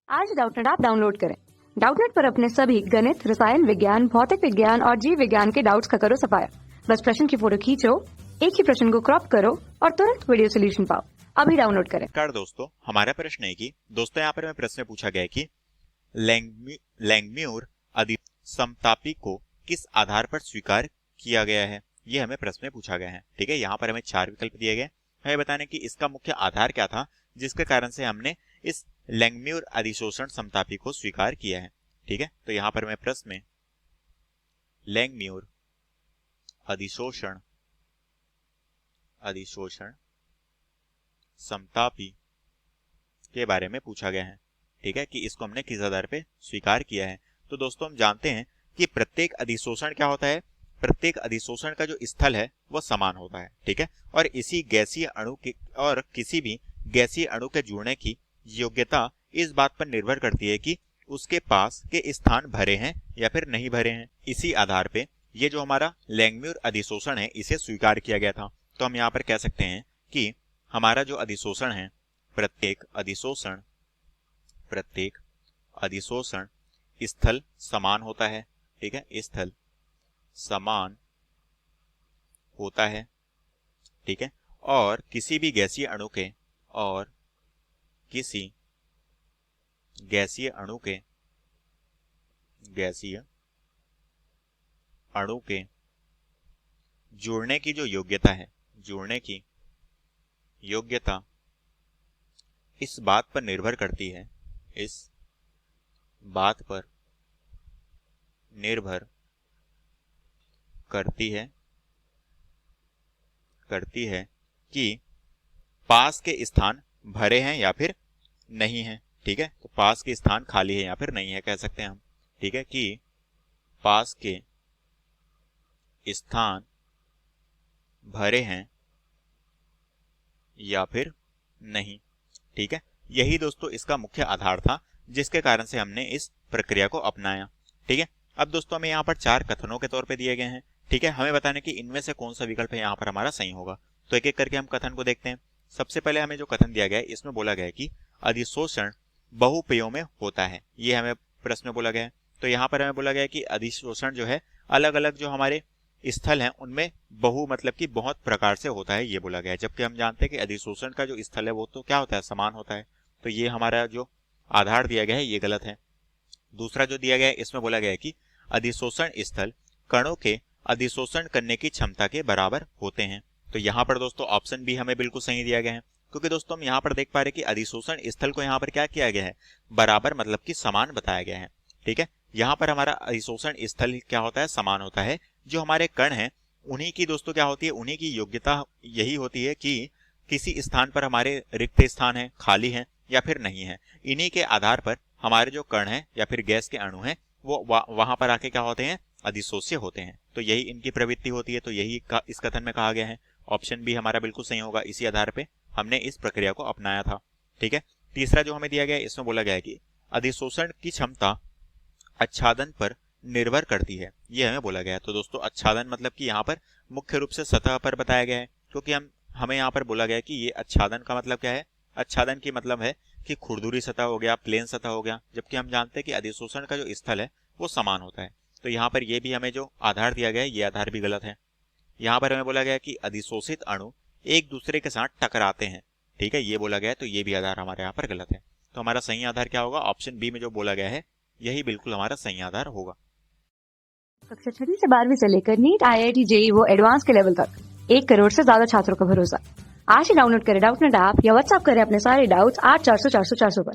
आज Doubtnut app download करें। Doubtnut पर अपने सभी गणित, रसायन विज्ञान, भौतिक विज्ञान और जीव विज्ञान के डाउट्स का करो सफाया। बस प्रश्न की फोटो खींचो, एक ही प्रश्न को क्रॉप करो और तुरंत वीडियो सोल्यूशन पाओ। अभी डाउनलोड करें। दोस्तों, हमारा प्रश्न है कि दोस्तों यहाँ पर हमें प्रश्न पूछा गया है कि लैंगम्यूर समतापी को किस आधार पर स्वीकार किया गया है। ये हमें प्रश्न में पूछा गया है। ठीक है, यहाँ पर हमें 4 विकल्प दिए गए। हमें बताने कि इसका मुख्य आधार क्या था जिसके कारण से हमने इस लैंगम्यूर अधिशोषण समतापी को स्वीकार किया है। ठीक है, तो यहाँ पर हमें प्रश्न में लैंगम्यूर अधिशोषण समतापी के बारे में पूछा गया है। ठीक है, कि इसको हमने किस आधार पे स्वीकार किया है। तो दोस्तों, हम जानते हैं कि प्रत्येक अधिशोषण क्या होता है। प्रत्येक अधिशोषण का जो स्थल है वह समान होता है। ठीक है, और इसी गैसीय अणु के और किसी भी गैसीय अणु के जुड़ने की योग्यता इस बात पर निर्भर करती है कि उसके पास के स्थान भरे हैं या फिर नहीं भरे हैं। इसी आधार पे ये जो हमारा लैंगम्यूर अधिशोषण है इसे स्वीकार किया गया था। तो हम यहाँ पर कह सकते हैं कि हमारा जो अधिशोषण है, प्रत्येक अधिशोषण स्थल समान होता है। ठीक है, स्थल समान होता है। ठीक है, और किसी भी गैसीय अणु के जुड़ने की जो योग्यता है, इस बात पर निर्भर करती है कि पास के स्थान भरे हैं या फिर नहीं है। ठीक है, तो पास के स्थान खाली है या फिर नहीं है कह सकते हैं हम। ठीक है, कि पास के स्थान भरे हैं या फिर नहीं। ठीक है, यही दोस्तों इसका मुख्य आधार था जिसके कारण से हमने इस प्रक्रिया को अपनाया। ठीक है, अब दोस्तों हमें यहाँ पर 4 कथनों के तौर पे दिए गए हैं। ठीक है, हमें बताने कि इनमें से कौन सा विकल्प है यहाँ पर हमारा सही होगा। तो एक एक करके हम कथन को देखते हैं। सबसे पहले हमें जो कथन दिया गया है इसमें बोला गया है कि अधिशोषण बहुपेयों में होता है। ये हमें प्रश्न में बोला गया है। तो यहाँ पर हमें बोला गया है कि अधिशोषण जो है अलग अलग जो हमारे स्थल हैं उनमें मतलब कि बहुत प्रकार से होता है, ये बोला गया है। जबकि हम जानते हैं कि अधिशोषण का जो स्थल है वो तो क्या होता है, समान होता है। तो ये हमारा जो आधार दिया गया है ये गलत है। दूसरा जो दिया गया है इसमें बोला गया है कि अधिशोषण स्थल कणों के अधिशोषण करने की क्षमता के बराबर होते हैं। तो यहाँ पर दोस्तों ऑप्शन बी हमें बिल्कुल सही दिया गया है, क्योंकि दोस्तों हम यहाँ पर देख पा रहे हैं कि अधिशोषण स्थल को यहाँ पर क्या किया गया है, बराबर मतलब कि समान बताया गया है। ठीक है, यहाँ पर हमारा अधिशोषण स्थल क्या होता है, समान होता है। जो हमारे कण हैं उन्हीं की दोस्तों क्या होती है, उन्हीं की योग्यता यही होती है कि किसी स्थान पर हमारे रिक्त स्थान है, खाली है या फिर नहीं है। इन्हीं के आधार पर हमारे जो कण हैं या फिर गैस के अणु हैं वो वहां पर आके क्या होते हैं, अधिशोष्य होते हैं। तो यही इनकी प्रवृत्ति होती है। तो यही इस कथन में कहा गया है। ऑप्शन बी हमारा बिल्कुल सही होगा। इसी आधार पे हमने इस प्रक्रिया को अपनाया था। ठीक है, तीसरा जो हमें दिया गया है इसमें बोला गया है कि अधिशोषण की क्षमता आच्छादन पर निर्भर करती है, ये हमें बोला गया है। तो दोस्तों आच्छादन मतलब कि यहाँ पर मुख्य रूप से सतह पर बताया गया है, क्योंकि हमें यहाँ पर बोला गया है कि ये आच्छादन का मतलब क्या है, आच्छादन की मतलब है कि खुरदुरी सतह हो गया, प्लेन सतह हो गया। जबकि हम जानते हैं कि अधिशोषण का जो स्थल है वो समान होता है। तो यहाँ पर ये भी हमें जो आधार दिया गया है ये आधार भी गलत है। यहाँ पर हमें बोला गया है कि अधिशोषित अणु एक दूसरे के साथ टकराते हैं। ठीक है, ये बोला गया है। तो ये भी आधार हमारे यहाँ पर गलत है। तो हमारा सही आधार क्या होगा, ऑप्शन बी में जो बोला गया है यही बिल्कुल हमारा सही आधार होगा। कक्षा 6 से 12वीं से लेकर नीट, IIT, JEE वो एडवांस के लेवल तक 1 करोड़ से ज्यादा छात्रों का भरोसा। आज ही डाउनलोड करें डाउटनेट ऐप या व्हाट्सएप करें अपने सारे डाउट्स 8400 400 400 पर।